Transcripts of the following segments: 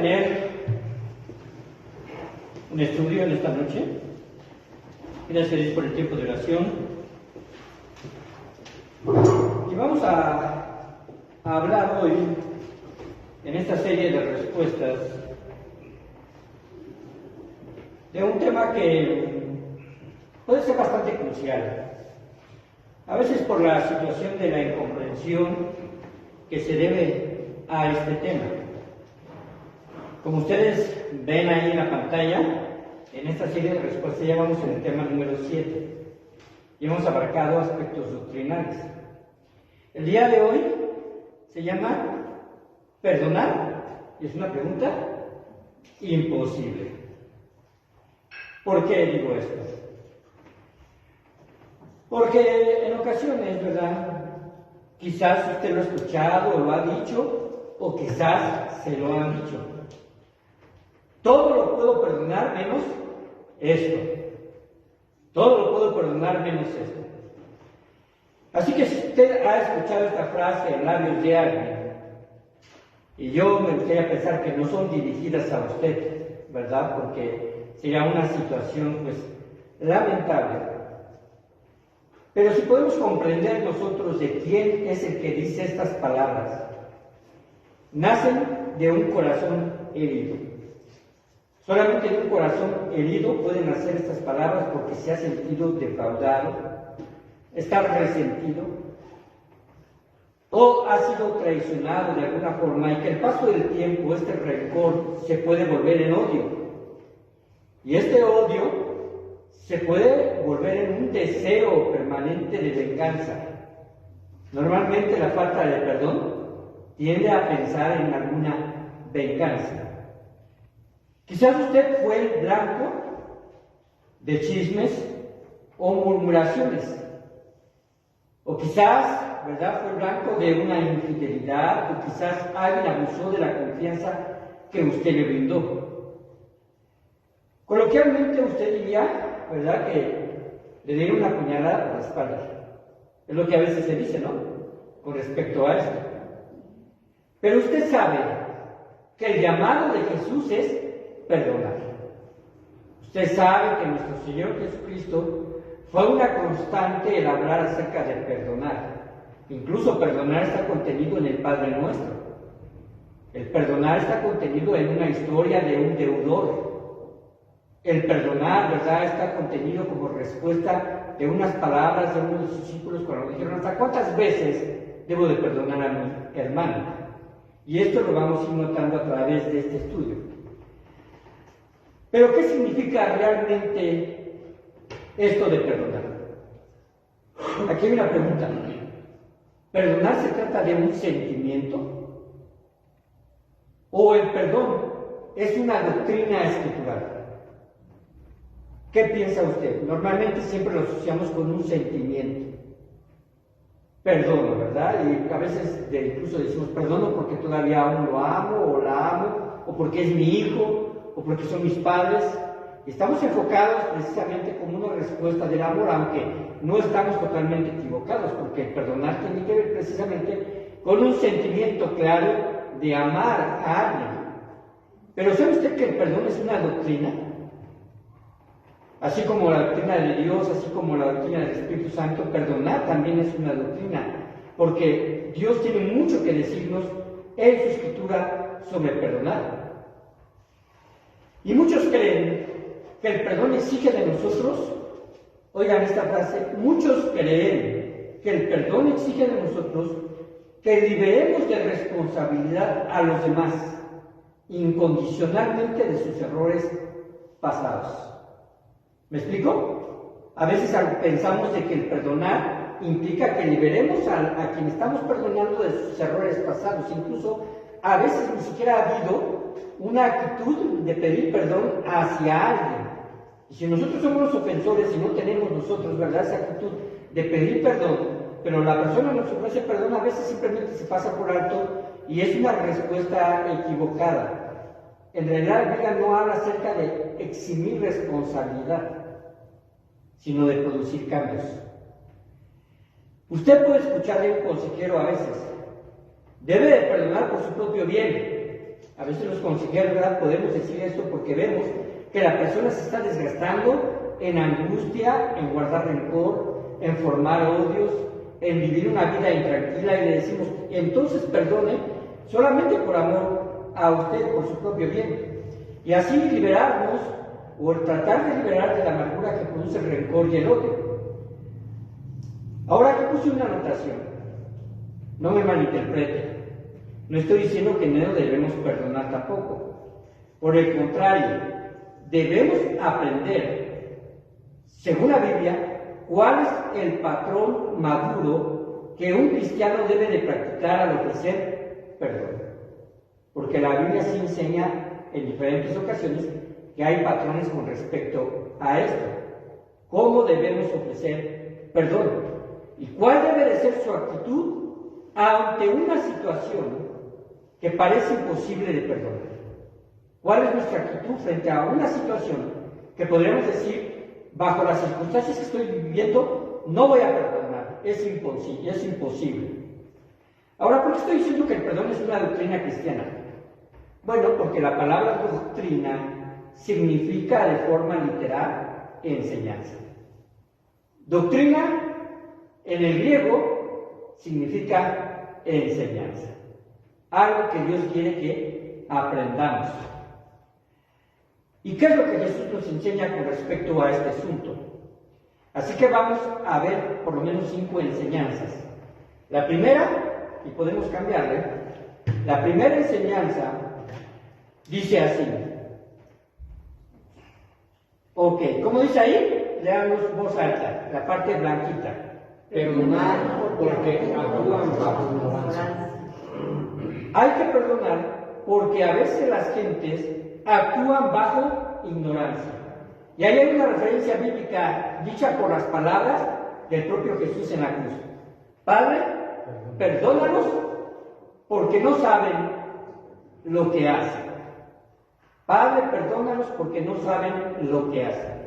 Tener un estudio en esta noche. Gracias a Dios por el tiempo de oración. Y vamos a hablar hoy, en esta serie de respuestas, de un tema que puede ser bastante crucial. A veces por la situación de la incomprensión que se debe a este tema. Como ustedes ven ahí en la pantalla, en esta serie de respuestas ya vamos en el tema número 7 y hemos abarcado aspectos doctrinales. El día de hoy se llama perdonar, y es una pregunta imposible. ¿Por qué digo esto? Porque en ocasiones, ¿verdad? Quizás usted lo ha escuchado o lo ha dicho, o quizás se lo han dicho. Todo lo puedo perdonar menos esto. Todo lo puedo perdonar menos esto. Así que si usted ha escuchado esta frase en labios de alguien, y yo me gustaría pensar que no son dirigidas a usted, ¿verdad? Porque sería una situación, pues, lamentable. Pero si podemos comprender nosotros de quién es el que dice estas palabras, nacen de un corazón herido. Solamente de un corazón herido pueden hacer estas palabras porque se ha sentido defraudado, está resentido o ha sido traicionado de alguna forma, y que el paso del tiempo, este rencor, se puede volver en odio. Y este odio se puede volver en un deseo permanente de venganza. Normalmente la falta de perdón tiende a pensar en alguna venganza. Quizás usted fue el blanco de chismes o murmuraciones. O quizás, ¿verdad?, fue blanco de una infidelidad, o quizás alguien abusó de la confianza que usted le brindó. Coloquialmente usted diría, ¿verdad?, que le dieron una puñalada por la espalda. Es lo que a veces se dice, ¿no?, con respecto a esto. Pero usted sabe que el llamado de Jesús es perdonar. Usted sabe que nuestro Señor Jesucristo fue una constante el hablar acerca de perdonar. Incluso perdonar está contenido en el Padre Nuestro. El perdonar está contenido en una historia de un deudor. El perdonar, ¿verdad?, está contenido como respuesta de unas palabras de uno de sus discípulos cuando dijeron: ¿hasta cuántas veces debo de perdonar a mi hermano? Y esto lo vamos a ir notando a través de este estudio. Pero ¿qué significa realmente esto de perdonar? Aquí hay una pregunta. ¿Perdonar se trata de un sentimiento? ¿O el perdón es una doctrina escritural? ¿Qué piensa usted? Normalmente siempre lo asociamos con un sentimiento. Perdono, ¿verdad? Y a veces incluso decimos perdono porque todavía aún lo amo o la amo, o porque es mi hijo, o porque son mis padres. Estamos enfocados precisamente como una respuesta del amor, aunque no estamos totalmente equivocados, porque el perdonar tiene que ver precisamente con un sentimiento claro de amar a alguien. Pero ¿sabe usted que el perdón es una doctrina? Así como la doctrina de Dios, así como la doctrina del Espíritu Santo, perdonar también es una doctrina, porque Dios tiene mucho que decirnos en su Escritura sobre perdonar. Y muchos creen que el perdón exige de nosotros, oigan esta frase, muchos creen que el perdón exige de nosotros que liberemos de responsabilidad a los demás, incondicionalmente de sus errores pasados. ¿Me explico? A veces pensamos de que el perdonar implica que liberemos a quien estamos perdonando de sus errores pasados. Incluso a veces ni siquiera ha habido una actitud de pedir perdón hacia alguien. Y si nosotros somos los ofensores y no tenemos nosotros, ¿verdad?, esa actitud de pedir perdón, pero la persona nos ofrece perdón, a veces simplemente se pasa por alto y es una respuesta equivocada. En realidad la Biblia no habla acerca de eximir responsabilidad, sino de producir cambios. Usted puede escuchar de un consejero a veces: debe de perdonar por su propio bien. A veces los consejeros, ¿verdad?, podemos decir esto porque vemos que la persona se está desgastando en angustia, en guardar rencor, en formar odios, en vivir una vida intranquila, y le decimos, entonces perdone solamente por amor a usted, por su propio bien. Y así liberarnos, o tratar de liberar de la amargura que produce el rencor y el odio. Ahora que puse una anotación, no me malinterprete, no estoy diciendo que no debemos perdonar tampoco. Por el contrario, debemos aprender, según la Biblia, cuál es el patrón maduro que un cristiano debe de practicar al ofrecer perdón. Porque la Biblia sí enseña en diferentes ocasiones que hay patrones con respecto a esto. ¿Cómo debemos ofrecer perdón? ¿Y cuál debe de ser su actitud ante una situación que parece imposible de perdonar? ¿Cuál es nuestra actitud frente a una situación que podríamos decir, bajo las circunstancias que estoy viviendo, no voy a perdonar, es imposible? Ahora, ¿por qué estoy diciendo que el perdón es una doctrina cristiana? Bueno, porque la palabra doctrina significa de forma literal enseñanza. Doctrina en el griego significa enseñanza, algo que Dios quiere que aprendamos. ¿Y qué es lo que Jesús nos enseña con respecto a este asunto? Así que vamos a ver por lo menos 5 enseñanzas. La primera, y podemos cambiarle, la primera enseñanza dice así. Ok, ¿cómo dice ahí? Leamos voz alta, la parte blanquita. Perdonar porque actúan bajo ignorancia. Hay que perdonar porque a veces las gentes actúan bajo ignorancia. Y ahí hay una referencia bíblica dicha por las palabras del propio Jesús en la cruz. Padre, perdónalos porque no saben lo que hacen. Padre, perdónalos porque no saben lo que hacen.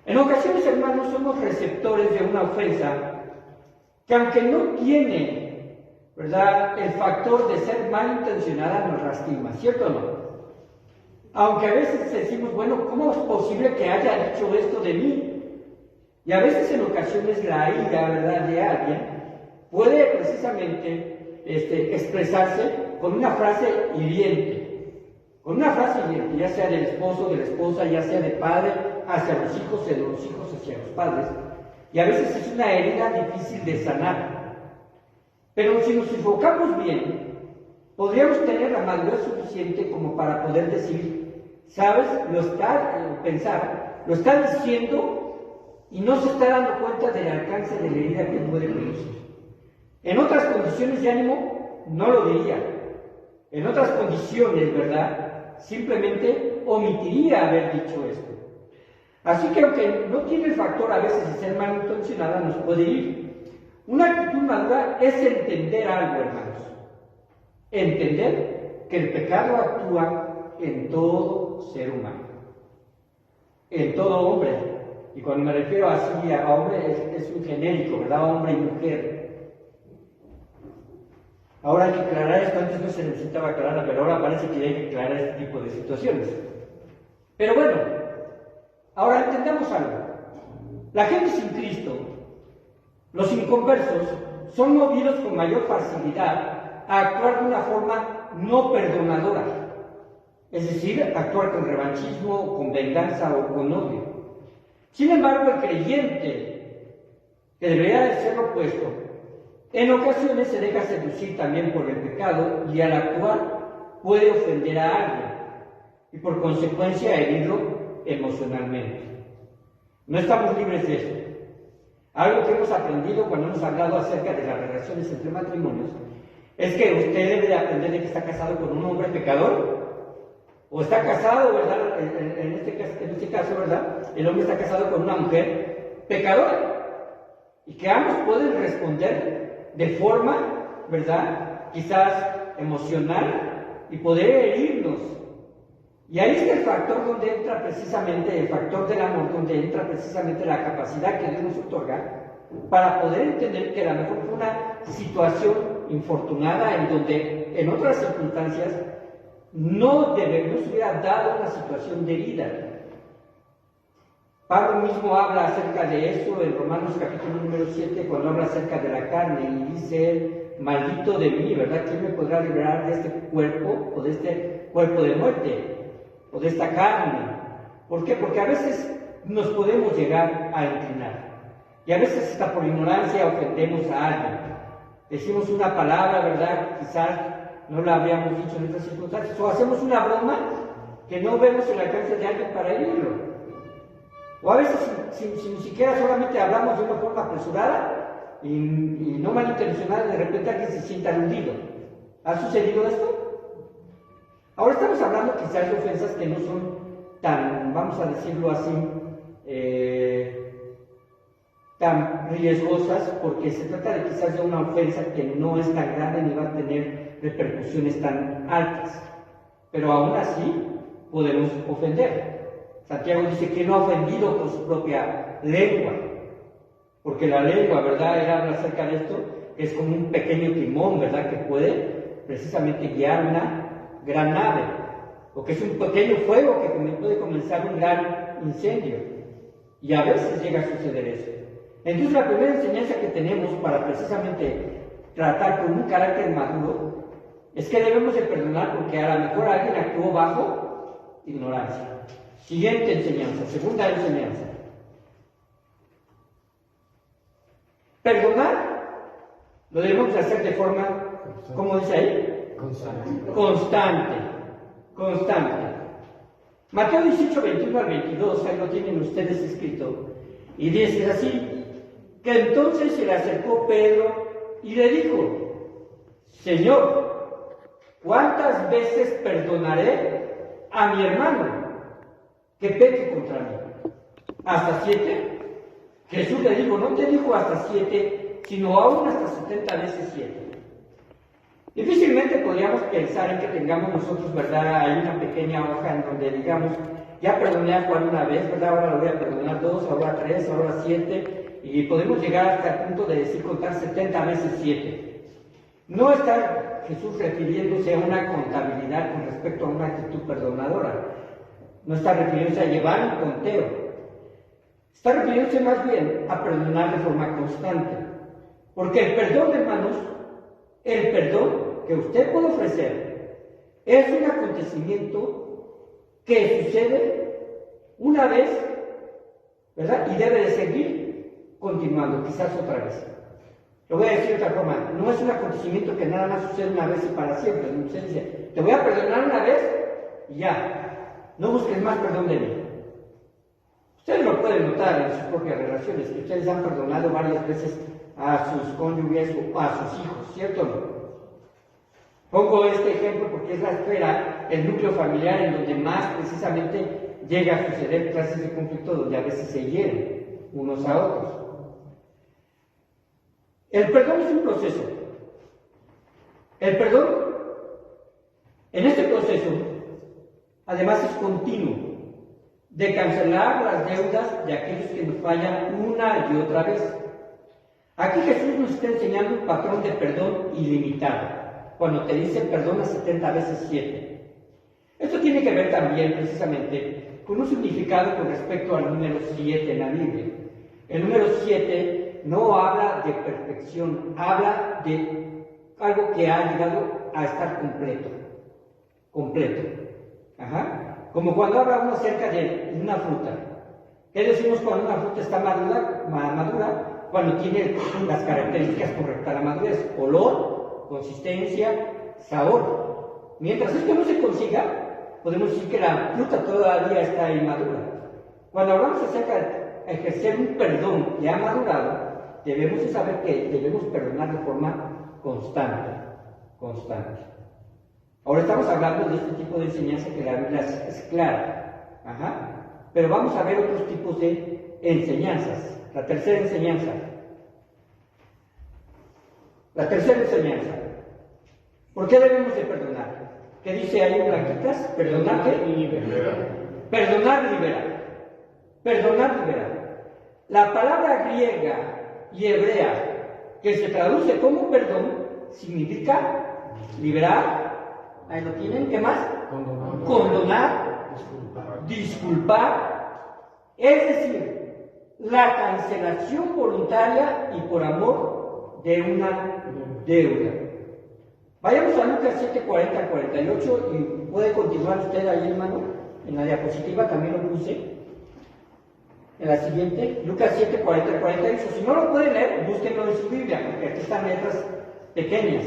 En ocasiones, hermanos, somos receptores de una ofensa que, aunque no tiene, ¿verdad?, el factor de ser malintencionada, nos lastima, ¿cierto o no? Aunque a veces decimos, bueno, ¿cómo es posible que haya dicho esto de mí? Y a veces en ocasiones la ira, ¿verdad?, de alguien puede precisamente expresarse con una frase hiriente. Con una frase hiriente, ya sea del esposo, de la esposa, ya sea de padre hacia los hijos, de los hijos hacia los padres. Y a veces es una herida difícil de sanar. Pero si nos enfocamos bien, podríamos tener la madurez suficiente como para poder decir, ¿sabes? Lo está diciendo y no se está dando cuenta del alcance de la herida que puede producir. En otras condiciones de ánimo, no lo diría. En otras condiciones, ¿verdad?, simplemente omitiría haber dicho esto. Así que aunque no tiene el factor a veces de ser malintencionada, nos puede ir. Una actitud madura es entender algo, hermanos. Entender que el pecado actúa en todo ser humano, en todo hombre. Y cuando me refiero así a hombre, es un genérico, ¿verdad? Hombre y mujer. Ahora hay que aclarar esto, antes no se necesitaba aclarar, pero ahora parece que hay que aclarar este tipo de situaciones. Pero bueno, ahora entendamos algo. La gente sin Cristo, los inconversos, son movidos con mayor facilidad a actuar de una forma no perdonadora. Es decir, actuar con revanchismo, con venganza o con odio. Sin embargo, el creyente, que debería de ser lo opuesto, en ocasiones se deja seducir también por el pecado y al actuar puede ofender a alguien y por consecuencia herirlo emocionalmente. No estamos libres de esto. Algo que hemos aprendido cuando hemos hablado acerca de las relaciones entre matrimonios es que usted debe de aprender de que está casado con un hombre pecador o está casado, ¿verdad? En este caso, ¿verdad?, el hombre está casado con una mujer pecadora y que ambos pueden responder de forma, ¿verdad?, quizás emocional y poder herirnos. Y ahí está el factor donde entra precisamente, el factor del amor, donde entra precisamente la capacidad que Dios nos otorga para poder entender que a lo mejor fue una situación infortunada en donde en otras circunstancias no se hubiera dado una situación de herida. Pablo mismo habla acerca de eso en Romanos capítulo número 7, cuando habla acerca de la carne, y dice, maldito de mí, ¿verdad? ¿Quién me podrá liberar de este cuerpo, o de este cuerpo de muerte, o de esta carne? ¿Por qué? Porque a veces nos podemos llegar a inclinar, y a veces hasta por ignorancia ofendemos a alguien. Decimos una palabra, ¿verdad? Quizás no la habíamos dicho en estas circunstancias, o hacemos una broma que no vemos el alcance de alguien para herirlo. O a veces si ni siquiera solamente hablamos de una forma apresurada y no malintencionada, de repente alguien se sienta aludido. ¿Ha sucedido esto? Ahora estamos hablando quizás de ofensas que no son tan, vamos a decirlo así, tan riesgosas, porque se trata de quizás de una ofensa que no es tan grande ni va a tener repercusiones tan altas. Pero aún así podemos ofender. Santiago dice que no ha ofendido con su propia lengua, porque la lengua, ¿verdad? Él habla acerca de esto, que es como un pequeño timón, ¿verdad? Que puede precisamente guiar una gran nave, o que es un pequeño fuego que puede comenzar un gran incendio, y a veces llega a suceder eso. Entonces la primera enseñanza que tenemos para precisamente tratar con un carácter maduro es que debemos de perdonar porque a lo mejor alguien actuó bajo ignorancia. Siguiente enseñanza, segunda enseñanza. Perdonar lo debemos hacer de forma, ¿cómo dice ahí? Constante. Mateo 18, 21 al 22, ahí lo tienen ustedes escrito, y dice así, que entonces se le acercó Pedro y le dijo, Señor, ¿cuántas veces perdonaré a mi hermano que peque contra mí? ¿Hasta 7? Jesús le dijo, no te dijo hasta 7, sino aún hasta 70 veces 7. Difícilmente podríamos pensar en que tengamos nosotros, ¿verdad? Hay una pequeña hoja en donde digamos, ya perdoné a Juan una vez, ¿verdad? Ahora lo voy a perdonar 2, ahora 3, ahora 7, y podemos llegar hasta el punto de decir contar 70 veces 7. No está Jesús refiriéndose a una contabilidad con respecto a una actitud perdonadora. No está refiriéndose a llevar un conteo. Está refiriéndose más bien a perdonar de forma constante. Porque el perdón, hermanos, el perdón que usted puede ofrecer es un acontecimiento que sucede una vez, ¿verdad? Y debe de seguir continuando, quizás otra vez. Lo voy a decir de otra forma, no es un acontecimiento que nada más sucede una vez y para siempre. Usted dice, te voy a perdonar una vez y ya, no busques más perdón de mí. Ustedes lo pueden notar en sus propias relaciones, que ustedes han perdonado varias veces a sus cónyuges o a sus hijos, ¿cierto o no? Pongo este ejemplo porque es la esfera, el núcleo familiar en donde más precisamente llega a suceder clases de conflicto donde a veces se hieren unos a otros. El perdón es un proceso. El perdón, en este proceso, además es continuo, de cancelar las deudas de aquellos que nos fallan una y otra vez. Aquí Jesús nos está enseñando un patrón de perdón ilimitado, cuando te dice perdona 70 veces 7. Esto tiene que ver también precisamente con un significado con respecto al número 7 en la Biblia. El número 7 no habla de perfección, habla de algo que ha llegado a estar completo. Como cuando habla uno acerca de una fruta. ¿Qué decimos cuando una fruta está madura? Cuando tiene las características correctas, la madurez, olor, consistencia, sabor. Mientras esto no se consiga, podemos decir que la fruta todavía está inmadura. Cuando hablamos acerca de ejercer un perdón ya madurado, debemos de saber que debemos perdonar de forma constante. Ahora estamos hablando de este tipo de enseñanza que la Biblia es clara. Pero vamos a ver otros tipos de enseñanzas. La tercera enseñanza. ¿Por qué debemos de perdonar? ¿Qué dice ahí en Blanquitas? Perdonar y liberar. Perdonar y liberar. La palabra griega y hebrea que se traduce como perdón significa liberar Ahí lo tienen. ¿Qué más? Condonar. Condonar, disculpar, es decir, la cancelación voluntaria y por amor de una deuda. Vayamos a Lucas 7, 40 al 48 y puede continuar usted ahí, hermano. En la diapositiva también lo puse. En la siguiente, Lucas 7, 40 al 48. Si no lo puede leer, búsquenlo en su Biblia, porque aquí están letras pequeñas.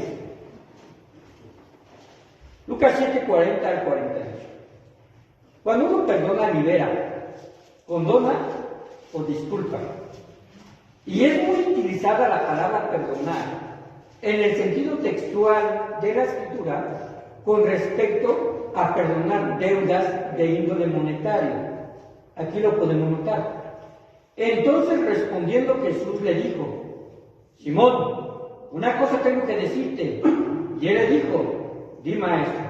Lucas 7, 40 al 48. Cuando uno perdona, libera, condona o disculpa. Y es muy utilizada la palabra perdonar en el sentido textual de la Escritura con respecto a perdonar deudas de índole monetario. Aquí lo podemos notar. Entonces respondiendo Jesús le dijo: Simón, una cosa tengo que decirte. Y él le dijo: Di, maestro.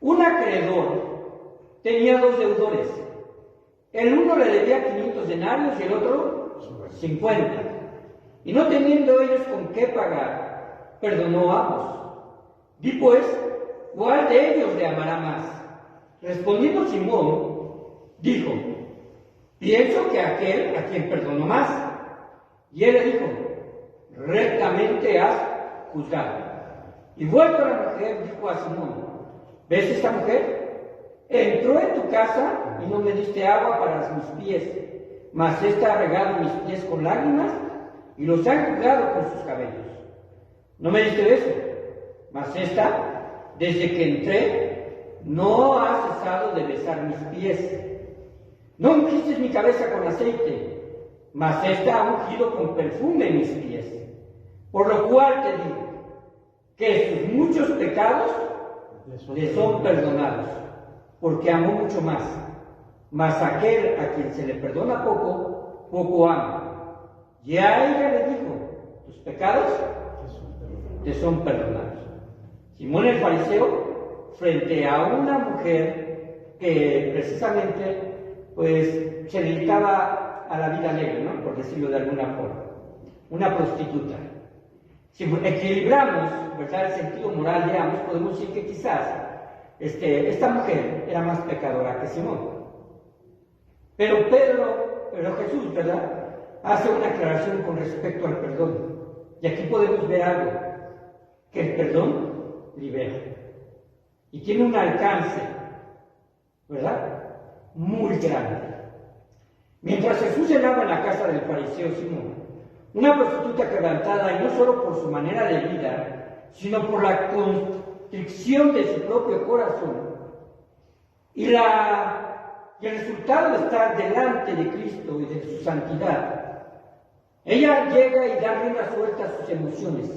Un acreedor tenía dos deudores. El uno le debía 500 denarios y el otro 50. Y no teniendo ellos con qué pagar, perdonó a ambos. Di pues, ¿cuál de ellos le amará más? Respondiendo Simón, dijo: pienso que aquel a quien perdonó más. Y él le dijo: rectamente has juzgado. Y vuelto a la mujer, dijo a Simón: ¿ves esta mujer? Entró en tu casa y no me diste agua para mis pies, mas ésta ha regado mis pies con lágrimas y los ha enjugado con sus cabellos. No me diste beso, mas ésta, desde que entré, no ha cesado de besar mis pies. No ungiste mi cabeza con aceite, mas ésta ha ungido con perfume mis pies. Por lo cual te digo que sus muchos pecados le son perdonados, porque amó mucho más. Mas aquel a quien se le perdona poco, poco ama. Y a ella le dijo: tus pecados te son perdonados. Simón el fariseo, frente a una mujer que precisamente pues se dedicaba a la vida alegre, ¿no?, por decirlo de alguna forma, una prostituta. Si equilibramos, ¿verdad?, el sentido moral de ambos, podemos decir que quizás esta mujer era más pecadora que Simón. Pero Jesús, ¿verdad?, hace una aclaración con respecto al perdón. Y aquí podemos ver algo, que el perdón libera. Y tiene un alcance, ¿verdad?, muy grande. Mientras Jesús cenaba en la casa del fariseo Simón, una prostituta quebrantada, y no solo por su manera de vida, sino por la constricción de su propio corazón, y el resultado de estar delante de Cristo y de su santidad, ella llega y da rienda suelta a sus emociones.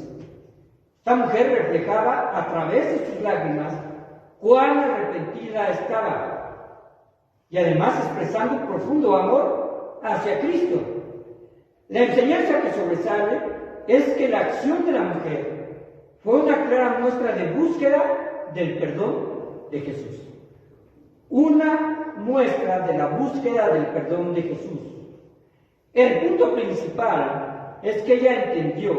Esta mujer reflejaba a través de sus lágrimas cuán arrepentida estaba, y además expresando un profundo amor hacia Cristo. La enseñanza que sobresale es que la acción de la mujer fue una clara muestra de búsqueda del perdón de Jesús. Una muestra de la búsqueda del perdón de Jesús. El punto principal es que ella entendió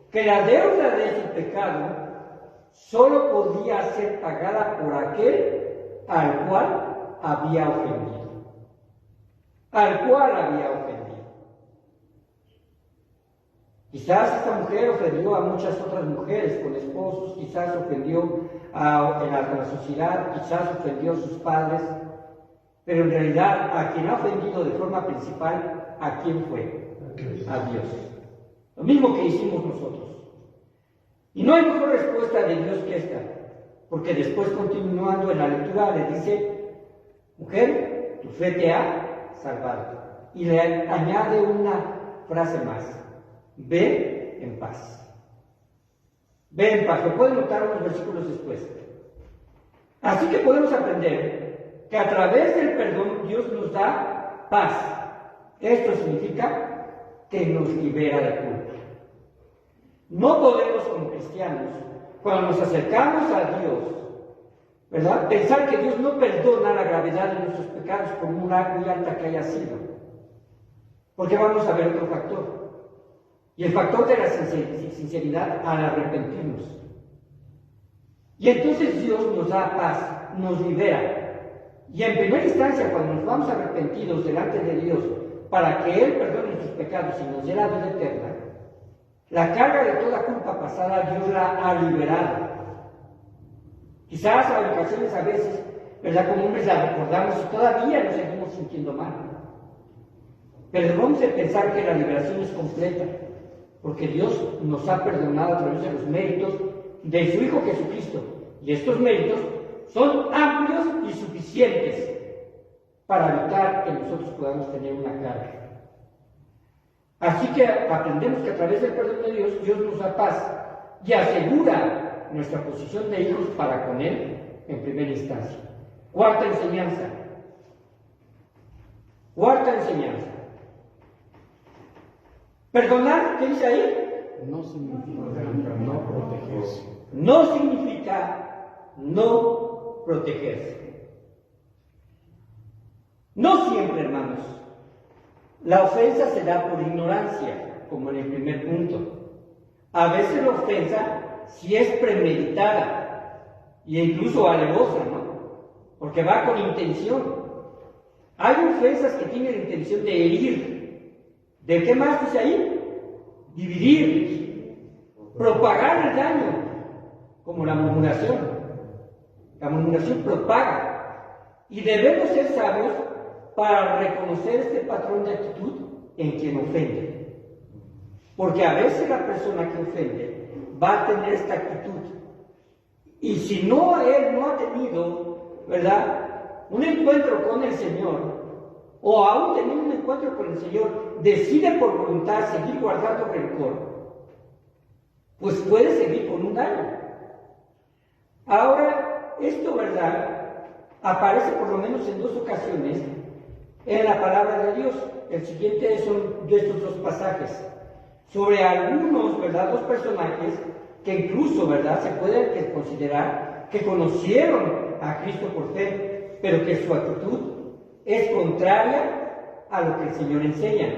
que la deuda de su pecado solo podía ser pagada por aquel al cual había ofendido. Al cual había ofendido. Quizás esta mujer ofendió a muchas otras mujeres con esposos, quizás ofendió a la sociedad, quizás ofendió a sus padres, pero en realidad a quien ha ofendido de forma principal, ¿a quién fue? A Dios. Lo mismo que hicimos nosotros. Y no hay mejor respuesta de Dios que esta, porque después, continuando en la lectura, le dice: mujer, tu fe te ha salvado. Y le añade una frase más: ve en paz. Ve en paz. Lo pueden notar unos versículos después. Así que podemos aprender que a través del perdón Dios nos da paz. Esto significa que nos libera de culpa. No podemos, como cristianos, cuando nos acercamos a Dios, ¿verdad?, pensar que Dios no perdona la gravedad de nuestros pecados por muy alta que haya sido. Porque vamos a ver otro factor. Y el factor de la sinceridad al arrepentirnos. Y entonces Dios nos da paz, nos libera. Y en primera instancia, cuando nos vamos arrepentidos delante de Dios, para que Él perdone nuestros pecados y nos dé la vida eterna, la carga de toda culpa pasada Dios la ha liberado. Quizás en ocasiones a veces, ¿verdad? Como hombres la recordamos y todavía nos seguimos sintiendo mal. Pero debemos de pensar que la liberación es completa, porque Dios nos ha perdonado a través de los méritos de su Hijo Jesucristo. Y estos méritos son amplios y suficientes para evitar que nosotros podamos tener una carga. Así que aprendemos que a través del perdón de Dios, Dios nos da paz y asegura nuestra posición de hijos para con Él en primera instancia. Cuarta enseñanza. Perdonar, ¿qué dice ahí? No significa no protegerse. No significa no protegerse. No siempre, hermanos. La ofensa se da por ignorancia, como en el primer punto. A veces la ofensa sí es premeditada e incluso alevosa, ¿no? Porque va con intención. Hay ofensas que tienen la intención de herir. ¿De qué más dice ahí? Dividir, propagar el daño, como la murmuración. La murmuración propaga. Y debemos ser sabios para reconocer este patrón de actitud en quien ofende. Porque a veces la persona que ofende va a tener esta actitud. Y si no, él no ha tenido, ¿verdad?, un encuentro con el Señor, o aún teniendo un encuentro con el Señor, decide por voluntad seguir guardando rencor, pues puede seguir con un daño. Ahora, esto, ¿verdad?, aparece por lo menos en 2 ocasiones en la palabra de Dios. El siguiente son de estos 2 pasajes, sobre algunos, ¿verdad?, 2 personajes que incluso, ¿verdad?, se puede considerar que conocieron a Cristo por fe, pero que su actitud es contraria a lo que el Señor enseña.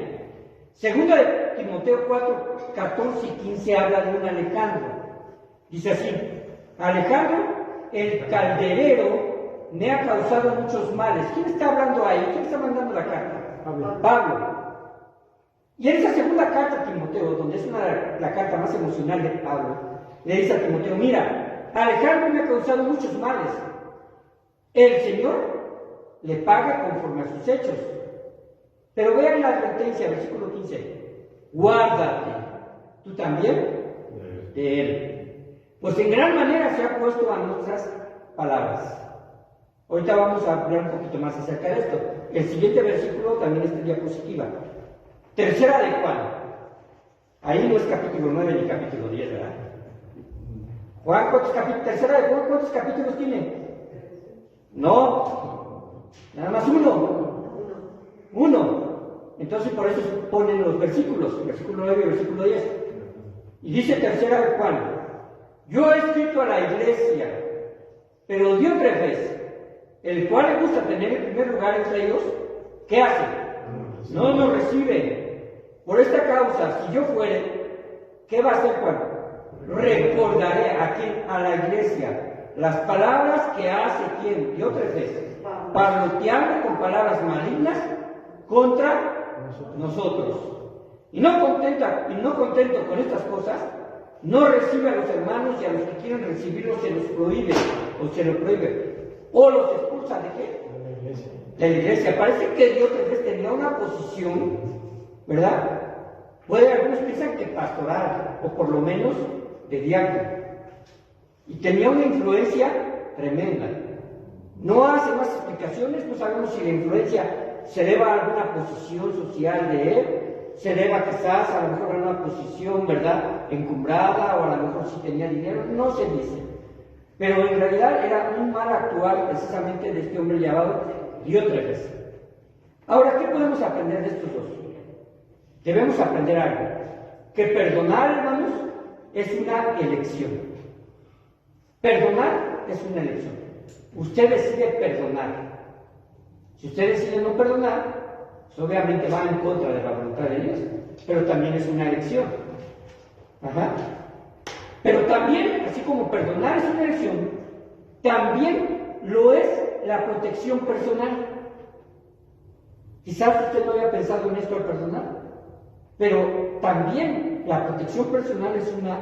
Segunda de Timoteo 4, 14 y 15 habla de un Alejandro. Dice así: Alejandro, el calderero, me ha causado muchos males. ¿Quién está hablando ahí? ¿Quién está mandando la carta? Pablo. Y en esa segunda carta a Timoteo, donde es la carta más emocional de Pablo, le dice a Timoteo: mira, Alejandro me ha causado muchos males. El Señor le paga conforme a sus hechos. Pero vean la advertencia, versículo 15. Guárdate, tú también, de él. Pues en gran manera se ha puesto a nuestras palabras. Ahorita vamos a hablar un poquito más acerca de esto. El siguiente versículo también está en diapositiva. Tercera de Juan. Ahí no es capítulo 9 ni capítulo 10, ¿verdad? Juan, tercera de Juan, ¿cuántos capítulos tiene? No, nada más uno. Entonces por eso se ponen los versículos, versículo 9 y versículo 10. Y dice tercera de Juan: yo he escrito a la iglesia, pero Diótrefes, el cual le gusta tener el primer lugar entre ellos, ¿qué hace? No nos recibe. Por esta causa, si yo fuere, ¿qué va a hacer Juan? Recordaré a quién, a la iglesia, las palabras que hace quien, Diótrefes, parloteando con palabras malignas contra nosotros. Y no contento con estas cosas, no recibe a los hermanos, y a los que quieren recibirlos se los prohíbe, o los expulsa ¿de qué? De la iglesia. Parece que Diótrefes tenía una posición, ¿verdad? Algunos piensan que pastoral, o por lo menos de diácono, y tenía una influencia tremenda. No hace más explicaciones, no sabemos si la influencia se deba a alguna posición social de él, se deba quizás a lo mejor a una posición, ¿verdad?, encumbrada, o a lo mejor si tenía dinero, no se dice. Pero en realidad era un mal actuar precisamente de este hombre llamado Diótrefes. Ahora, ¿qué podemos aprender de estos 2? Debemos aprender algo: que perdonar, hermanos, es una elección. Perdonar es una elección. Usted decide perdonar. Si usted decide no perdonar, pues obviamente va en contra de la voluntad de Dios, pero también es una elección. Pero también, así como perdonar es una elección, también lo es la protección personal. Quizás usted no había pensado en esto al perdonar, pero también la protección personal es una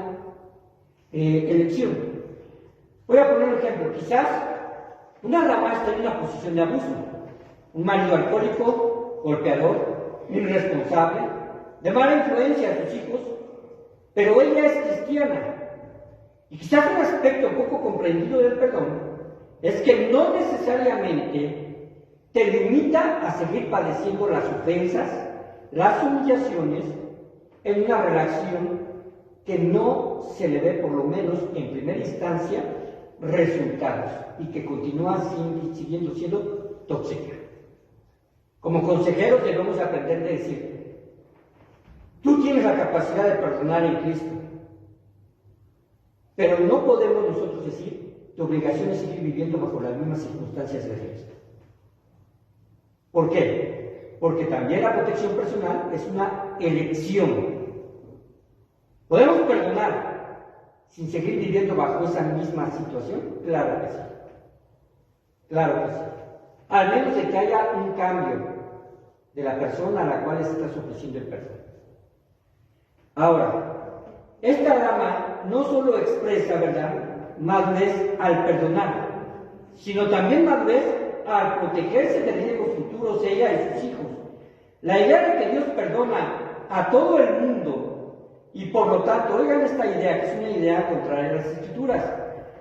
elección. Voy a poner un ejemplo. Quizás una dama está en una posición de abuso, un marido alcohólico, golpeador, irresponsable, de mala influencia a sus hijos, pero ella es cristiana. Y quizás un aspecto poco comprendido del perdón es que no necesariamente te limita a seguir padeciendo las ofensas, las humillaciones en una relación que no se le ve, por lo menos en primera instancia, resultados y que continúa siguiendo siendo tóxica. Como consejeros debemos aprender de decir: tú tienes la capacidad de perdonar en Cristo, pero no podemos nosotros decir tu obligación es seguir viviendo bajo las mismas circunstancias de Cristo. ¿Por qué? Porque también la protección personal es una elección. ¿Podemos perdonar sin seguir viviendo bajo esa misma situación? Claro que sí. Claro que sí. Al menos de que haya un cambio de la persona a la cual estás ofreciendo el perdón. Ahora, esta dama no solo expresa, ¿verdad?, madurez al perdonar, sino también madurez al protegerse de riesgos futuros ella y sus hijos. La idea de que Dios perdona a todo el mundo y por lo tanto, oigan esta idea, que es una idea contraria a las Escrituras,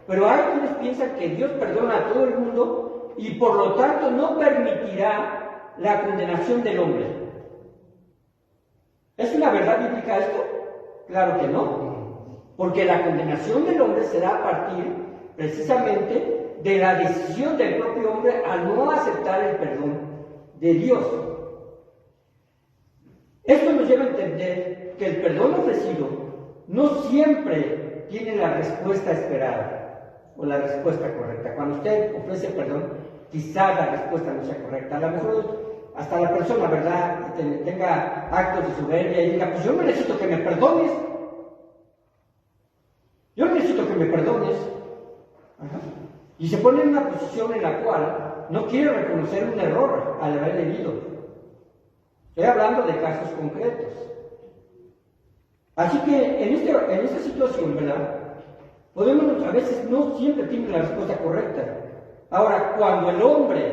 pero hay quienes piensan que Dios perdona a todo el mundo y por lo tanto no permitirá la condenación del hombre. ¿Es una verdad bíblica esto? Claro que no, porque la condenación del hombre será a partir precisamente de la decisión del propio hombre al no aceptar el perdón de Dios. Esto nos lleva a entender que el perdón ofrecido no siempre tiene la respuesta esperada o la respuesta correcta. Cuando usted ofrece perdón, quizás la respuesta no sea correcta. A lo mejor hasta la persona, ¿verdad?, tenga actos de soberbia y diga: pues yo necesito que me perdones. Yo necesito que me perdones. Ajá. Y se pone en una posición en la cual no quiere reconocer un error al haber herido. Estoy hablando de casos concretos. Así que en esta situación, ¿verdad?, podemos, a veces no siempre tiene la respuesta correcta. Ahora, cuando el hombre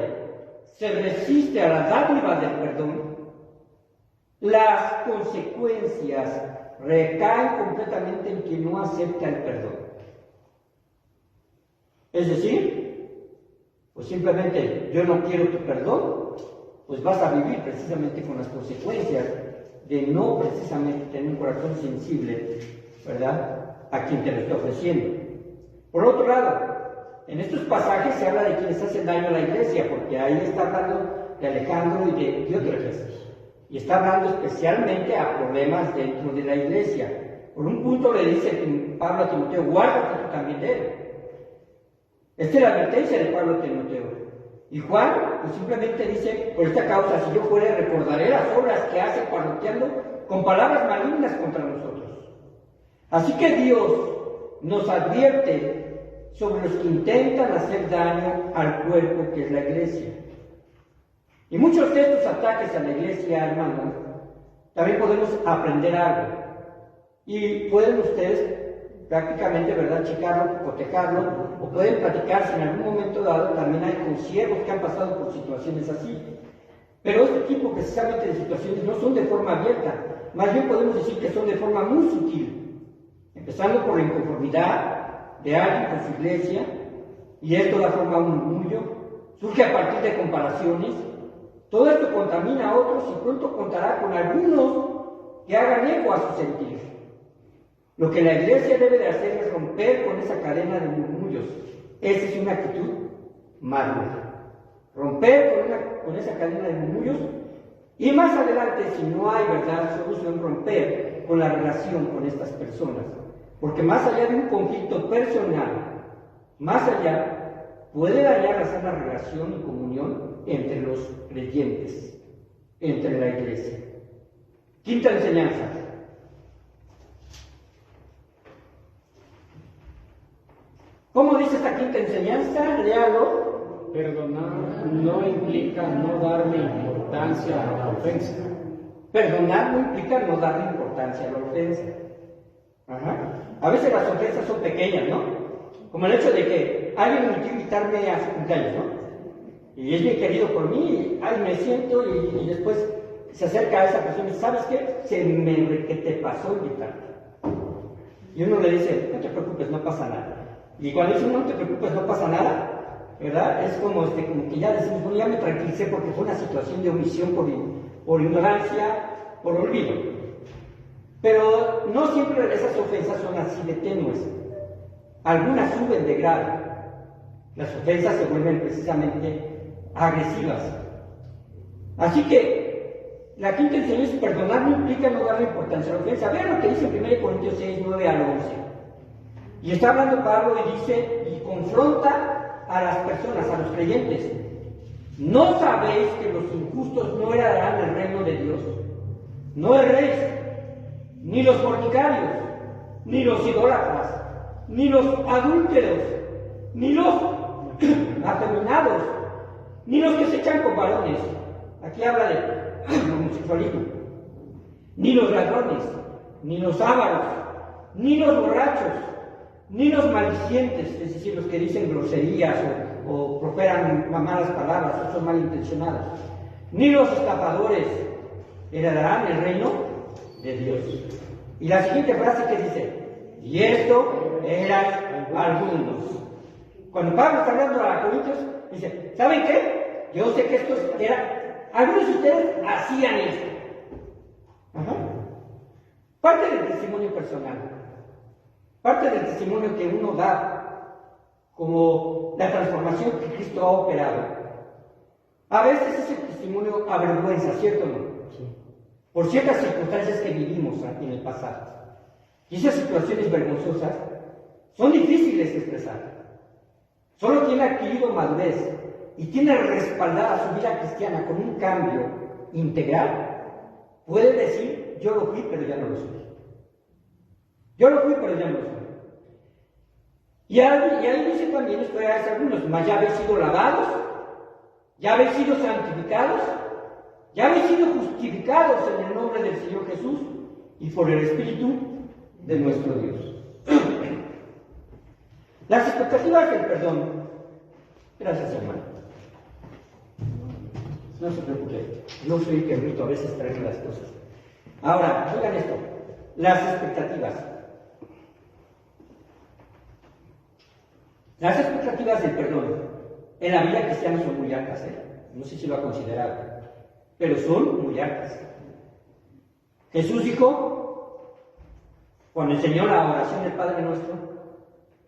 se resiste a la dádiva del perdón, las consecuencias recaen completamente en quien no acepta el perdón. Es decir, pues simplemente yo no quiero tu perdón, pues vas a vivir precisamente con las consecuencias de no precisamente tener un corazón sensible, ¿verdad?, a quien te lo está ofreciendo. Por otro lado, en estos pasajes se habla de quienes hacen daño a la iglesia, porque ahí está hablando de Alejandro y de Diótrefes. Y está hablando especialmente a problemas dentro de la iglesia. Por un punto le dice Pablo a Timoteo: guárdate tú también de él. Esta es la advertencia de Pablo a Timoteo. Y Juan, pues simplemente dice: por esta causa, si yo fuere, recordaré las obras que hace parloteando con palabras malignas contra nosotros. Así que Dios nos advierte sobre los que intentan hacer daño al cuerpo que es la iglesia. Y muchos de estos ataques a la iglesia, hermanos, también podemos aprender algo. Y pueden ustedes prácticamente, ¿verdad?, checarlo, cotejarlo, o pueden platicar si en algún momento dado también hay consiervos que han pasado por situaciones así. Pero este tipo precisamente de situaciones no son de forma abierta, más bien podemos decir que son de forma muy sutil, empezando por la inconformidad de alguien con su iglesia, y esto da forma a un murmullo, surge a partir de comparaciones. Todo esto contamina a otros y pronto contará con algunos que hagan eco a su sentir. Lo que la iglesia debe de hacer es romper con esa cadena de murmullos. Esa es una actitud madura. Romper con esa cadena de murmullos y más adelante, si no hay, ¿verdad?, solución, romper con la relación con estas personas. Porque más allá de un conflicto personal, más allá, puede dañar la sana relación y comunión entre los creyentes, entre la iglesia. Quinta enseñanza. ¿Cómo dice esta quinta enseñanza? Léalo. Perdonar no implica no darle importancia a la ofensa. Perdonar no implica no darle importancia a la ofensa. Ajá. A veces las ofensas son pequeñas, ¿no? Como el hecho de que alguien me quiere invitarme a su cumpleaños, ¿no? Y es bien querido por mí, ahí me siento y después se acerca a esa persona y dice, ¿sabes qué? Que te pasó invitarte. Y uno le dice, no te preocupes, no pasa nada. Y cuando dice, no te preocupes, no pasa nada, ¿verdad? Es como que ya decimos, bueno, ya me tranquilicé porque fue una situación de omisión por ignorancia, por olvido. Pero no siempre esas ofensas son así de tenues. Algunas suben de grado. Las ofensas se vuelven precisamente agresivas. Así que la quinta enseñanza es perdonar no implica no darle importancia a la ofensa. Vean lo que dice en 1 Corintios 6, 9 al 11. Y está hablando Pablo y dice, y confronta a las personas, a los creyentes. ¿No sabéis que los injustos no heredarán el reino de Dios? No erréis, ni los fornicarios, ni los idólatras, ni los adúlteros, ni los afeminados, ni los que se echan con varones. Aquí habla de homosexualismo. Ni los ladrones, ni los ávaros, ni los borrachos, ni los maldicientes, es decir, los que dicen groserías o proferan malas palabras o son malintencionados, ni los estafadores heredarán el reino de Dios. Y la siguiente frase que dice, y esto eran algunos. Cuando Pablo está hablando a Corintios, dice, ¿saben qué? Yo sé que estos eran, algunos de ustedes hacían esto. Ajá. Parte del testimonio personal, parte del testimonio que uno da, como la transformación que Cristo ha operado. A veces ese testimonio avergüenza, ¿cierto o no? Sí. Por ciertas circunstancias que vivimos en el pasado. Y esas situaciones vergonzosas son difíciles de expresar. Solo quien ha adquirido madurez y tiene respaldada su vida cristiana con un cambio integral, puede decir, yo lo fui, pero ya no lo soy. Yo lo fui, pero ya no lo soy. Y ahí dice también, esto es algunos, mas ya habéis sido lavados, ya habéis sido santificados, ya habéis sido justificados en el nombre del Señor Jesús y por el Espíritu de nuestro Dios. Las expectativas del perdón. Gracias, hermano. No se preocupe, yo soy el que grito, a veces traigo las cosas. Ahora, oigan esto, las expectativas. Las expectativas del perdón en la vida cristiana son muy altas, no sé si lo ha considerado, pero son muy altas. Jesús dijo, cuando enseñó la oración del Padre Nuestro,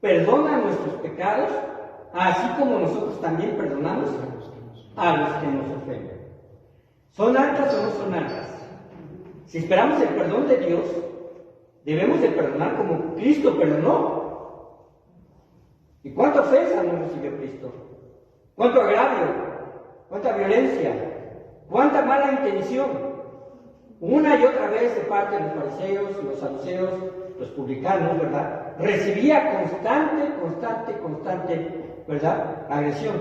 perdona nuestros pecados, así como nosotros también perdonamos a los que nos ofenden. ¿Son altas o no son altas? Si esperamos el perdón de Dios, debemos de perdonar como Cristo perdonó. ¿Y cuánta ofensa no recibió Cristo? ¿Cuánto agravio? ¿Cuánta violencia? ¿Cuánta mala intención? Una y otra vez de parte de los fariseos, los saduceos, los publicanos, ¿verdad? Recibía constante, ¿verdad? Agresión.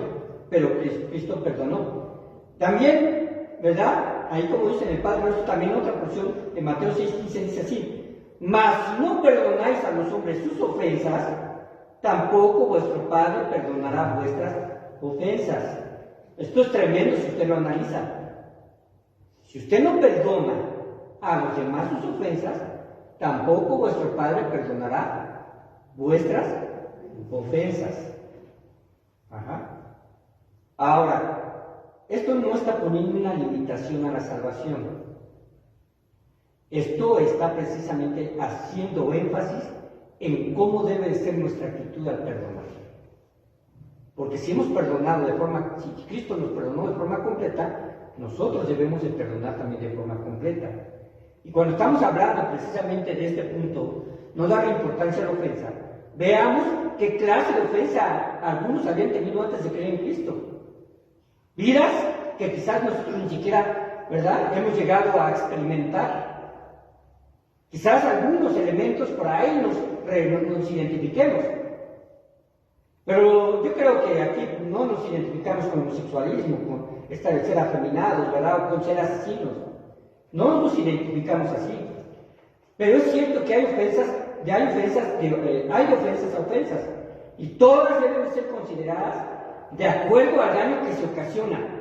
Pero Cristo perdonó. También, ¿verdad? Ahí como dice en el Padre Nuestro, también otra porción de Mateo 6:15 dice así, mas si no perdonáis a los hombres sus ofensas, tampoco vuestro Padre perdonará vuestras ofensas. Esto es tremendo si usted lo analiza. Si usted no perdona a los demás sus ofensas, tampoco vuestro Padre perdonará vuestras ofensas. Ajá. Ahora, esto no está poniendo una limitación a la salvación. Esto está precisamente haciendo énfasis en cómo debe de ser nuestra actitud al perdonar. Porque si hemos perdonado si Cristo nos perdonó de forma completa, nosotros debemos de perdonar también de forma completa. Y cuando estamos hablando precisamente de este punto, no darle importancia a la ofensa, veamos qué clase de ofensa algunos habían tenido antes de creer en Cristo. Vidas que quizás nosotros ni siquiera, ¿verdad?, hemos llegado a experimentar. Quizás algunos elementos por ahí nos identifiquemos. Pero yo creo que aquí no nos identificamos con el homosexualismo, con esta de ser afeminados, ¿verdad? O con ser asesinos. No nos identificamos así. Pero es cierto que hay ofensas a ofensas. Y todas deben ser consideradas de acuerdo al daño que se ocasiona.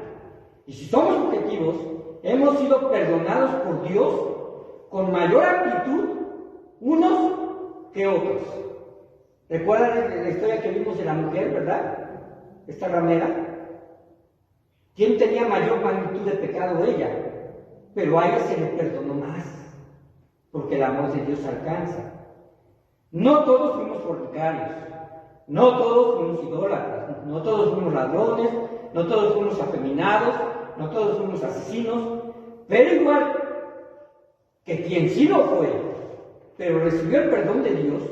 Y si somos objetivos, hemos sido perdonados por Dios con mayor amplitud unos que otros. ¿Recuerdan la historia que vimos de la mujer, verdad? Esta ramera. ¿Quién tenía mayor magnitud de pecado? Ella. Pero a ella se le perdonó más, porque el amor de Dios alcanza. No todos fuimos fornicarios, no todos fuimos idólatras, no todos fuimos ladrones, no todos fuimos afeminados, no todos fuimos asesinos, pero igual que quien sí lo fue, pero recibió el perdón de Dios,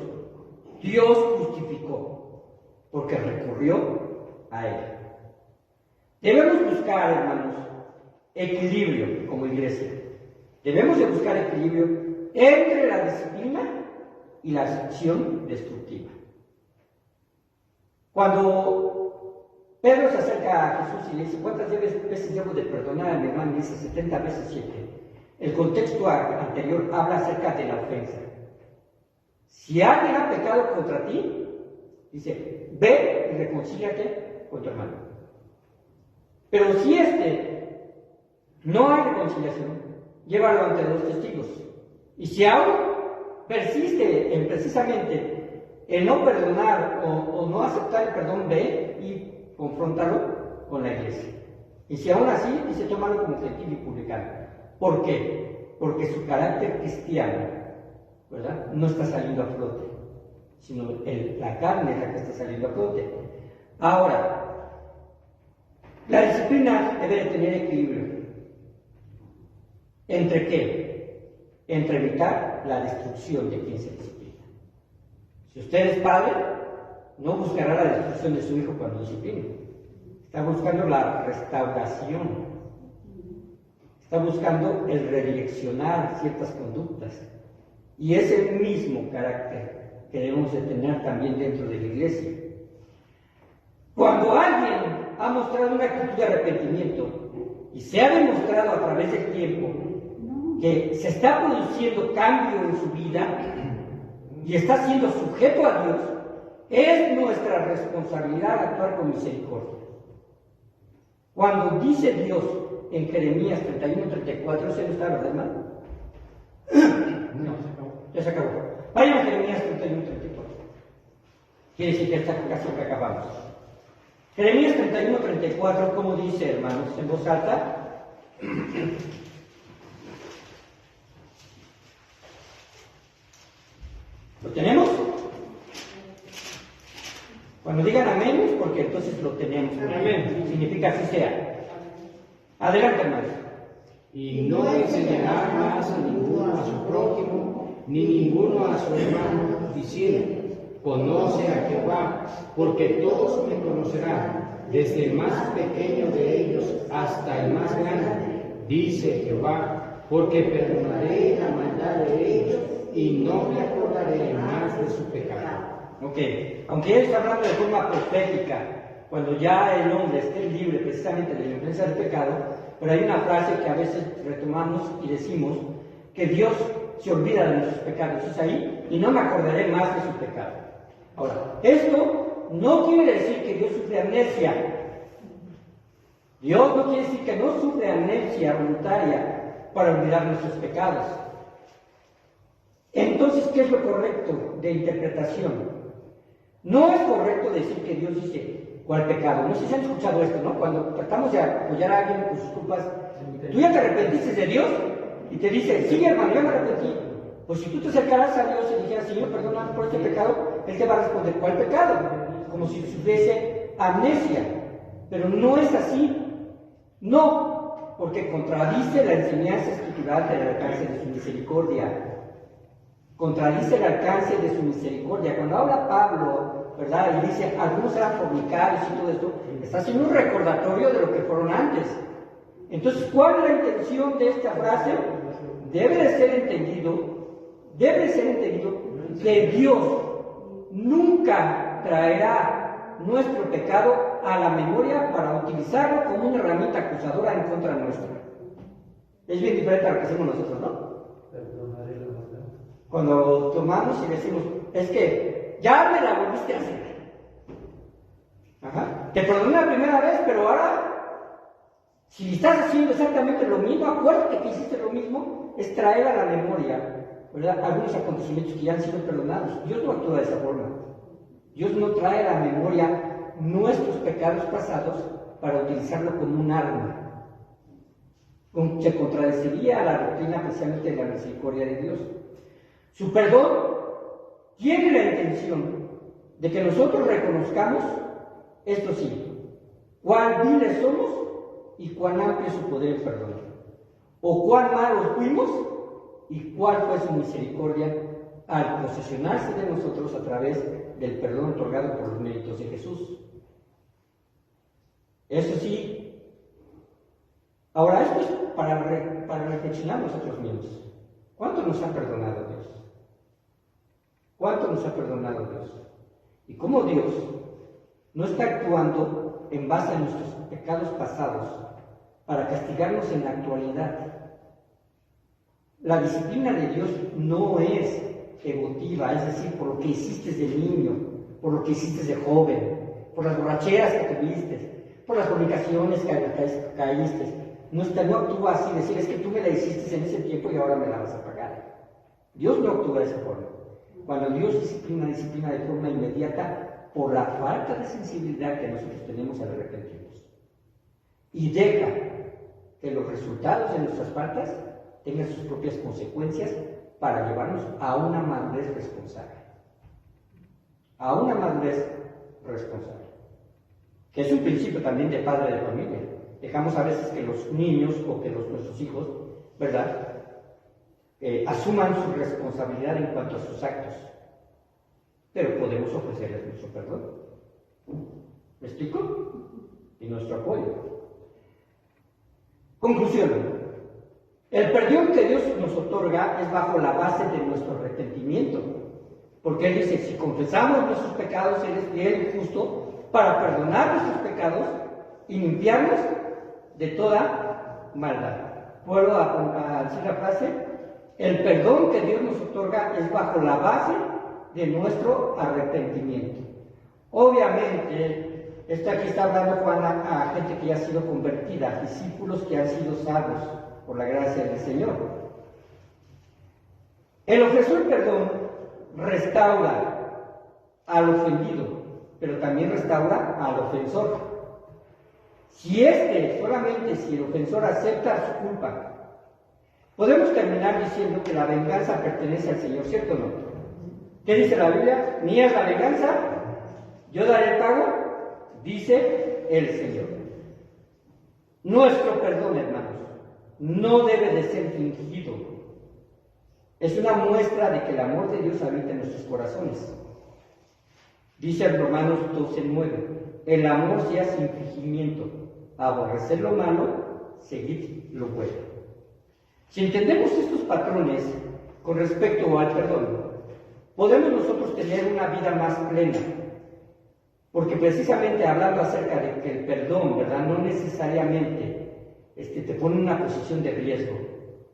Dios justificó, porque recurrió a Él. Debemos buscar, hermanos, equilibrio como iglesia. Debemos de buscar equilibrio entre la disciplina y la acción destructiva. Cuando Pedro se acerca a Jesús y le dice, ¿cuántas veces debo de perdonar a mi hermano? Y dice 70 veces 7. El contexto anterior habla acerca de la ofensa. Si alguien ha pecado contra ti, dice, ve y reconcíliate con tu hermano. Pero si no hay reconciliación, llévalo ante los testigos. Y si aún persiste en precisamente el no perdonar o no aceptar el perdón, ve y confróntalo con la iglesia. Y si aún así, dice, tómalo como gentil y publicano. ¿Por qué? Porque su carácter cristiano, ¿verdad?, no está saliendo a flote, sino la carne es la que está saliendo a flote. Ahora, la disciplina debe de tener equilibrio. ¿Entre qué? Entre evitar la destrucción de quien se disciplina. Si usted es padre, no buscará la destrucción de su hijo cuando discipline. Está buscando la restauración. Está buscando el redireccionar ciertas conductas. Y es el mismo carácter que debemos de tener también dentro de la iglesia. Cuando alguien ha mostrado una actitud de arrepentimiento y se ha demostrado a través del tiempo que se está produciendo cambio en su vida y está siendo sujeto a Dios, es nuestra responsabilidad actuar con misericordia. Cuando dice Dios en Jeremías 31:34, ¿se lo está, verdad, hermano? No, ya se acabó. Vayan a Jeremías 31:34. Quiere decir que esta casi que acabamos. Jeremías 31:34, ¿cómo dice, hermanos? En voz alta. ¿Lo tenemos? Cuando digan amén es porque entonces lo tenemos. Amén. Significa así sea. Adelante, hermano. Y no enseñará más a ninguno a su prójimo, ni ninguno a su hermano, diciendo, conoce a Jehová, porque todos me conocerán, desde el más pequeño de ellos hasta el más grande, dice Jehová, porque perdonaré la maldad de ellos y no me acordaré más de su pecado. Ok, aunque él está hablando de forma profética, cuando ya el hombre esté libre precisamente de la influencia del pecado, pero hay una frase que a veces retomamos y decimos que Dios se olvida de nuestros pecados, es ahí, y no me acordaré más de su pecado. Ahora, esto no quiere decir que Dios sufre amnesia. Dios no quiere decir que no sufre amnesia voluntaria para olvidar nuestros pecados. Entonces, ¿qué es lo correcto de interpretación? No es correcto decir que Dios dice, ¿cuál pecado? No sé si han escuchado esto, ¿no? Cuando tratamos de apoyar a alguien con sus culpas, tú ya te arrepentiste de Dios y te dice, sí, hermano, yo me arrepentí. Pues si tú te acercaras a Dios y dijeras, Señor, perdóname por este pecado, Él te va a responder, ¿cuál pecado? Como si sufriese amnesia. Pero no es así. No, porque contradice la enseñanza escritural del alcance de su misericordia. Contradice el alcance de su misericordia. Cuando habla Pablo, ¿verdad? Y dice, algunos eran fornicarios y todo esto, está haciendo un recordatorio de lo que fueron antes. Entonces, ¿cuál es la intención de esta frase? Debe de ser entendido que Dios nunca traerá nuestro pecado a la memoria para utilizarlo como una herramienta acusadora en contra nuestra. Es bien diferente a lo que hacemos nosotros, ¿no? Cuando tomamos y decimos, es que ya me la volviste a hacer. Ajá. Te perdoné la primera vez, pero ahora, si estás haciendo exactamente lo mismo, acuérdate que hiciste lo mismo, es traer a la memoria, ¿verdad?, algunos acontecimientos que ya han sido perdonados. Dios no actúa de esa forma. Dios no trae a la memoria nuestros pecados pasados para utilizarlo como un arma. Se contradeciría a la doctrina precisamente de la misericordia de Dios. Su perdón tiene la intención de que nosotros reconozcamos, esto sí, cuán viles somos y cuán amplio es su poder en perdón, o cuán malos fuimos y cuál fue su misericordia al posesionarse de nosotros a través del perdón otorgado por los méritos de Jesús. Eso sí. Ahora, esto es para reflexionar nosotros mismos. ¿Cuánto nos ha perdonado Dios? ¿Cuánto nos ha perdonado Dios? Y cómo Dios no está actuando en base a nuestros pecados pasados para castigarnos en la actualidad. La disciplina de Dios no es emotiva, es decir, por lo que hiciste de niño, por lo que hiciste de joven, por las borracheras que tuviste, por las fornicaciones que caíste. No actúa así, decir, es que tú me la hiciste en ese tiempo y ahora me la vas a pagar. Dios no actúa de esa forma. Cuando Dios disciplina de forma inmediata por la falta de sensibilidad que nosotros tenemos al arrepentirnos. Y deja que los resultados de nuestras faltas tengan sus propias consecuencias para llevarnos a una madurez responsable. A una madurez responsable. Que es un principio también de padre de familia. Dejamos a veces que los niños o que nuestros hijos, ¿verdad?, asuman su responsabilidad en cuanto a sus actos. Pero podemos ofrecerles nuestro perdón. ¿Me explico? Y nuestro apoyo. Conclusión. El perdón que Dios nos otorga es bajo la base de nuestro arrepentimiento. Porque Él dice, si confesamos nuestros pecados, Él es fiel y justo para perdonar nuestros pecados y limpiarnos de toda maldad. ¿Puedo decir la frase? El perdón que Dios nos otorga es bajo la base de nuestro arrepentimiento. Obviamente, aquí está hablando Juan a gente que ya ha sido convertida, discípulos que han sido salvos por la gracia del Señor. El ofrecer perdón restaura al ofendido, pero también restaura al ofensor. Si solamente si el ofensor acepta su culpa, podemos terminar diciendo que la venganza pertenece al Señor, ¿cierto o no? ¿Qué dice la Biblia? Mía es la venganza, yo daré el pago, dice el Señor. Nuestro perdón, hermanos, no debe de ser fingido. Es una muestra de que el amor de Dios habita en nuestros corazones. Dice en Romanos 12:9, el amor sea sin fingimiento, aborrecer lo malo, seguir lo bueno. Si entendemos estos patrones con respecto al perdón, podemos nosotros tener una vida más plena. Porque precisamente hablando acerca de que el perdón, ¿verdad?, no necesariamente te pone en una posición de riesgo,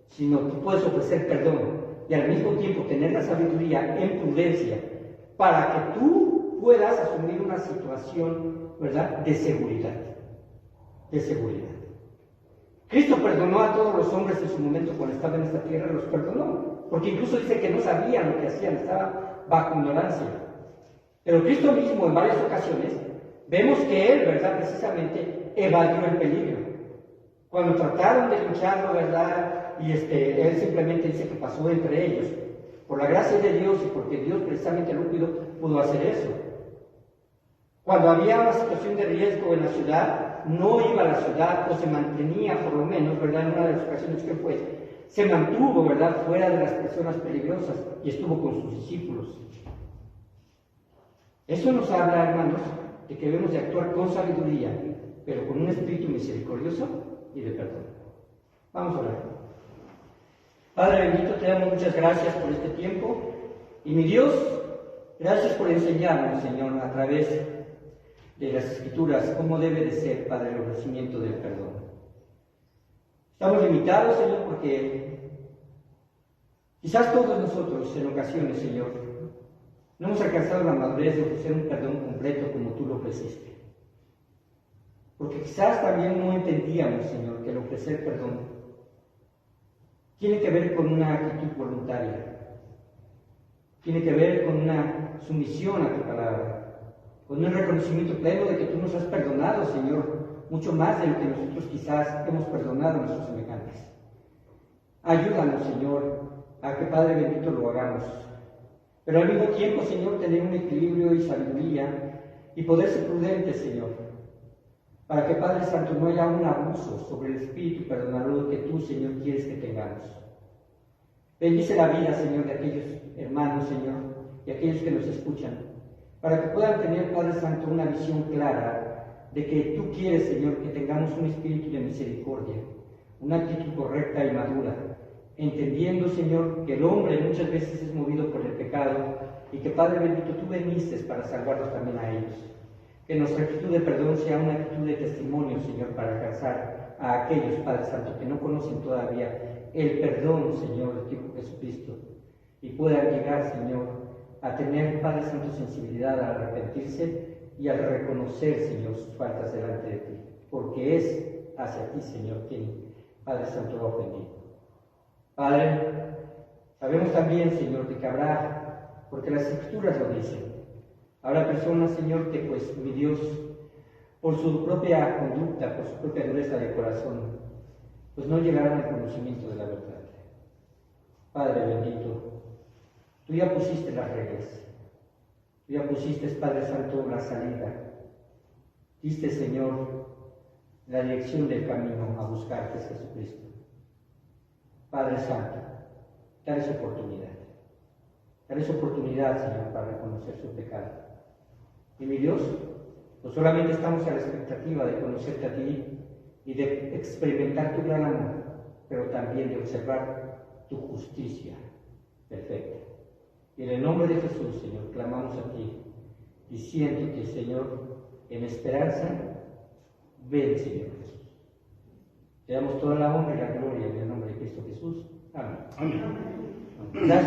sino tú puedes ofrecer perdón y al mismo tiempo tener la sabiduría en prudencia para que tú puedas asumir una situación, ¿verdad?, de seguridad. De seguridad. Cristo perdonó a todos los hombres en su momento cuando estaba en esta tierra, los perdonó, porque incluso dice que no sabían lo que hacían, estaban bajo ignorancia. Pero Cristo mismo en varias ocasiones vemos que Él, ¿verdad?, precisamente evadió el peligro. Cuando trataron de lucharlo, ¿verdad?, y Él simplemente dice que pasó entre ellos. Por la gracia de Dios y porque Dios precisamente lo pudo hacer eso. Cuando había una situación de riesgo en la ciudad, no iba a la ciudad o se mantenía por lo menos, ¿verdad?, en una de las ocasiones que fue, se mantuvo, ¿verdad?, fuera de las personas peligrosas y estuvo con sus discípulos. Eso nos habla, hermanos, de que debemos de actuar con sabiduría, pero con un espíritu misericordioso y de perdón. Vamos a orar. Padre bendito, te damos muchas gracias por este tiempo y mi Dios, gracias por enseñarnos, Señor, a través de las Escrituras cómo debe de ser, Padre, el ofrecimiento del perdón. Estamos limitados, Señor, porque quizás todos nosotros en ocasiones, Señor, no hemos alcanzado la madurez de ofrecer un perdón completo como tú lo ofreciste. Porque quizás también no entendíamos, Señor, que el ofrecer perdón tiene que ver con una actitud voluntaria, tiene que ver con una sumisión a tu palabra, con un reconocimiento pleno de que tú nos has perdonado, Señor, mucho más de lo que nosotros quizás hemos perdonado a nuestros semejantes. Ayúdanos, Señor, a que, Padre bendito, lo hagamos. Pero al mismo tiempo, Señor, tener un equilibrio y sabiduría y poder ser prudentes, Señor, para que, Padre Santo, no haya un abuso sobre el espíritu perdonador que tú, Señor, quieres que tengamos. Bendice la vida, Señor, de aquellos hermanos, Señor, y aquellos que nos escuchan, para que puedan tener, Padre Santo, una visión clara de que tú quieres, Señor, que tengamos un espíritu de misericordia, una actitud correcta y madura, entendiendo, Señor, que el hombre muchas veces es movido por el pecado y que, Padre bendito, tú viniste para salvarlos también a ellos. Que nuestra actitud de perdón sea una actitud de testimonio, Señor, para alcanzar a aquellos, Padre Santo, que no conocen todavía el perdón, Señor, del tipo Jesucristo, y puedan llegar, Señor, a tener, Padre Santo, sensibilidad al arrepentirse y al reconocer, Señor, sus faltas delante de ti, porque es hacia ti, Señor, quien, Padre Santo, ha ofendido. Padre, sabemos también, Señor, de que habrá, porque las Escrituras lo dicen, habrá personas, Señor, que pues, mi Dios, por su propia conducta, por su propia dureza de corazón, pues no llegarán al conocimiento de la verdad. Padre bendito, tú ya pusiste las reglas, tú ya pusiste, Padre Santo, la salida, diste, Señor, la dirección del camino a buscar, que es Jesucristo. Padre Santo, dales oportunidad. Dales oportunidad, Señor, para reconocer su pecado. Y mi Dios, pues solamente estamos a la expectativa de conocerte a ti y de experimentar tu gran amor, pero también de observar tu justicia perfecta. Y en el nombre de Jesús, Señor, clamamos a ti, diciéndote, Señor, en esperanza, ven, Señor Jesús. Te damos toda la honra y la gloria en el nombre de Cristo Jesús. Amén. Amén. Gracias.